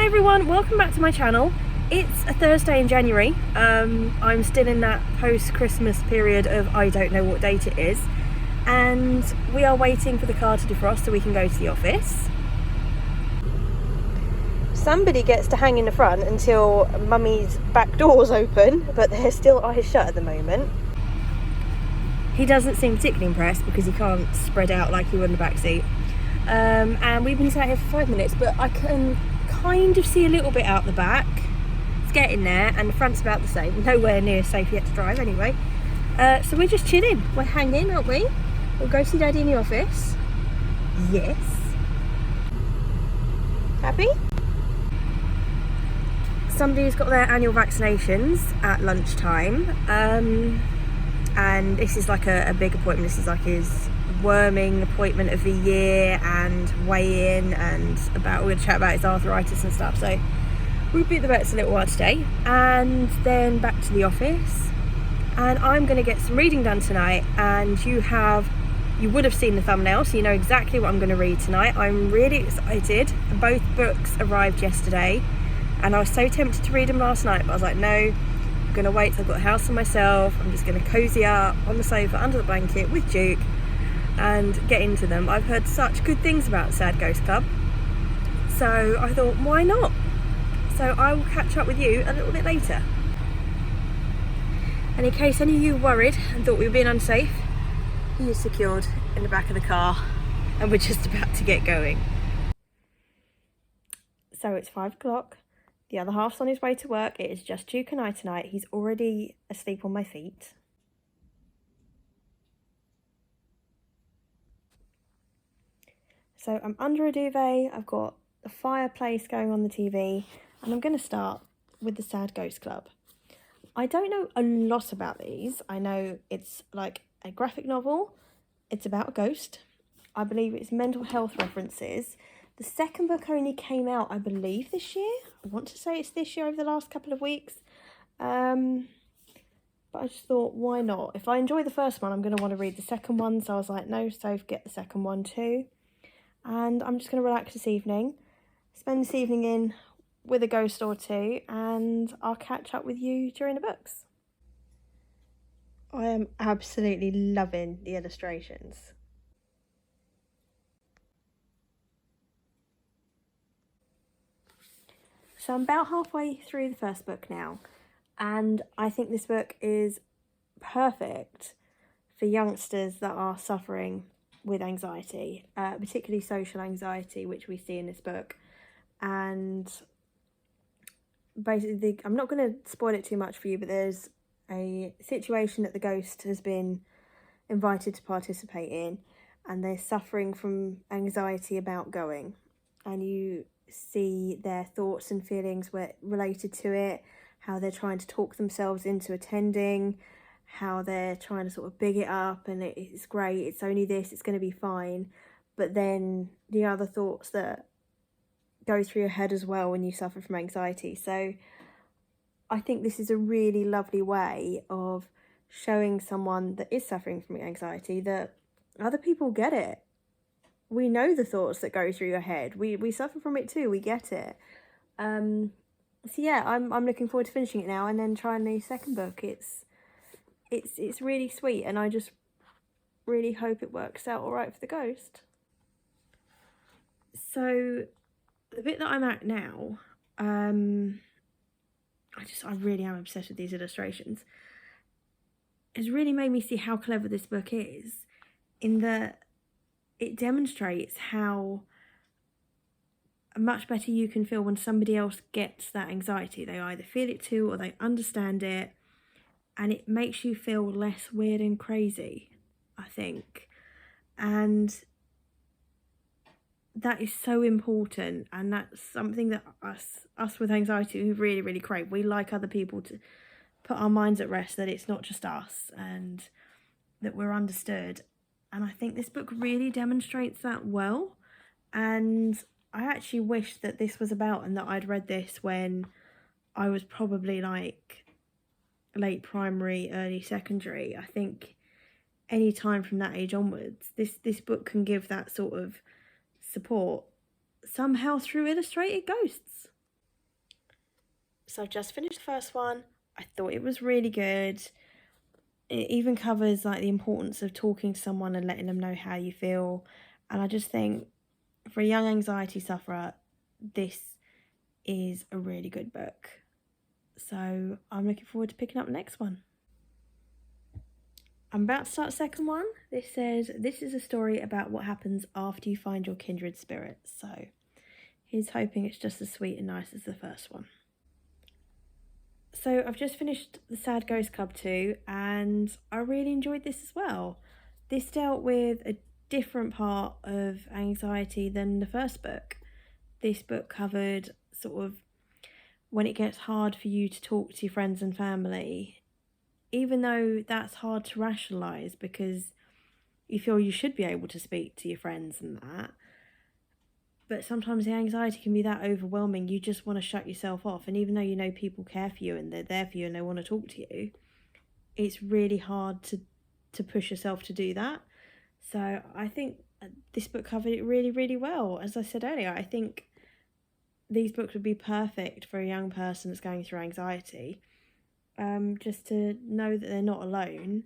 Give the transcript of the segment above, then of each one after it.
everyone, welcome back to my channel. It's a Thursday in January. I'm still in that post-Christmas period of I don't know what date it is, and we are waiting for the car to defrost so we can go to the office. Somebody gets to hang in the front until Mummy's back door's open, but they're still eyes shut at the moment. He doesn't seem particularly impressed because he can't spread out like he would in the back seat. And we've been sat here for 5 minutes, but I can kind of see a little bit out the back. It's getting there, and the front's about the same. Nowhere near safe yet to drive anyway. So we're just chilling. We're hanging, aren't we? We'll go see Daddy in the office. Yes. Happy? Somebody's got their annual vaccinations at lunchtime. And this is like a big appointment. This is like his worming appointment of the year and weigh-in, and we're going to chat about his arthritis and stuff. So we'll be at the vets a little while today, and then back to the office. And I'm going to get some reading done tonight, and you would have seen the thumbnail, so you know exactly what I'm going to read tonight. I'm really excited. Both books arrived yesterday, and I was so tempted to read them last night, but I was like, no, I'm going to wait till I've got the house to myself. I'm just going to cozy up on the sofa under the blanket with Duke and get into them. I've heard such good things about Sad Ghost Club, so I thought, why not? So I will catch up with you a little bit later. And in case any of you worried and thought we were being unsafe, he is secured in the back of the car and we're just about to get going. So it's 5 o'clock. The other half's on his way to work. It is just Duke and I tonight. He's already asleep on my feet. So I'm under a duvet. I've got a fireplace going on the TV, and I'm going to start with the Sad Ghost Club. I don't know a lot about these. I know it's like a graphic novel. It's about a ghost. I believe it's mental health references. The second book only came out, I believe, this year. I want to say it's this year, over the last couple of weeks. But I just thought, why not? If I enjoy the first one, I'm going to want to read the second one. So I was like, no, so get the second one too. And I'm just going to relax this evening, spend this evening in with a ghost or two, and I'll catch up with you during the books. I am absolutely loving the illustrations. So I'm about halfway through the first book now, and I think this book is perfect for youngsters that are suffering with anxiety, particularly social anxiety, which we see in this book. And basically, I'm not going to spoil it too much for you, but there's a situation that the ghost has been invited to participate in, and they're suffering from anxiety about going, and you see their thoughts and feelings related to it, how they're trying to talk themselves into attending, how they're trying to sort of big it up, and it's great, it's only this, it's going to be fine. But then the other thoughts that go through your head as well when you suffer from anxiety. So I think this is a really lovely way of showing someone that is suffering from anxiety that other people get it. We know the thoughts that go through your head. We suffer from it too. We get it. So yeah, I'm looking forward to finishing it now and then trying the second book. It's really sweet, and I just really hope it works out all right for the ghost. So the bit that I'm at now, I really am obsessed with these illustrations. It's really made me see how clever this book is, in that it demonstrates how much better you can feel when somebody else gets that anxiety. They either feel it too or they understand it, and it makes you feel less weird and crazy, I think. And that is so important, and that's something that us with anxiety, we really, really crave. We like other people to put our minds at rest, that it's not just us and that we're understood. And I think this book really demonstrates that well. And I actually wish that this was about, and that I'd read this when I was probably like late primary, early secondary. I think any time from that age onwards, this book can give that sort of support somehow through illustrated ghosts. So I've just finished the first one. I thought it was really good. It even covers like the importance of talking to someone and letting them know how you feel. And I just think for a young anxiety sufferer, this is a really good book. So I'm looking forward to picking up the next one. I'm about to start the second one. This says, this is a story about what happens after you find your kindred spirits. So he's hoping it's just as sweet and nice as the first one. So I've just finished The Sad Ghost Club 2 and I really enjoyed this as well. This dealt with a different part of anxiety than the first book. This book covered sort of when it gets hard for you to talk to your friends and family, even though that's hard to rationalise because you feel you should be able to speak to your friends and that. But sometimes the anxiety can be that overwhelming, you just want to shut yourself off. And even though you know people care for you and they're there for you and they want to talk to you, it's really hard to push yourself to do that. So I think this book covered it really, really well. As I said earlier, I think these books would be perfect for a young person that's going through anxiety. Just to know that they're not alone.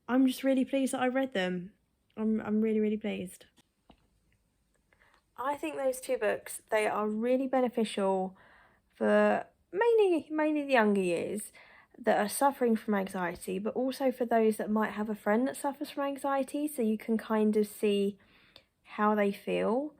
I'm just really pleased that I read them. I'm really, really pleased. I think those two books, they are really beneficial for mainly the younger years that are suffering from anxiety, but also for those that might have a friend that suffers from anxiety, so you can kind of see how they feel.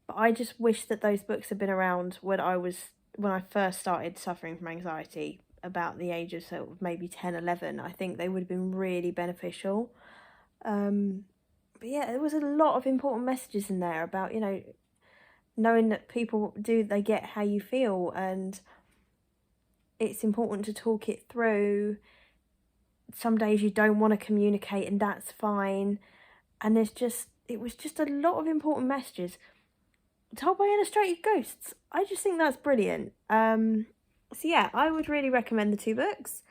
But I just wish that those books had been around when I first started suffering from anxiety, about the age of sort of maybe 10, 11. I think they would have been really beneficial. But yeah, there was a lot of important messages in there about, knowing that they get how you feel, and it's important to talk it through. Some days you don't want to communicate and that's fine. And it was just a lot of important messages told by illustrated ghosts. I just think that's brilliant. So yeah, I would really recommend the two books.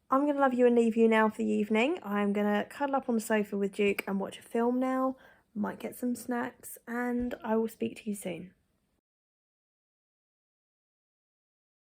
I'm going to love you and leave you now for the evening. I'm going to cuddle up on the sofa with Duke and watch a film now. Might get some snacks, and I will speak to you soon.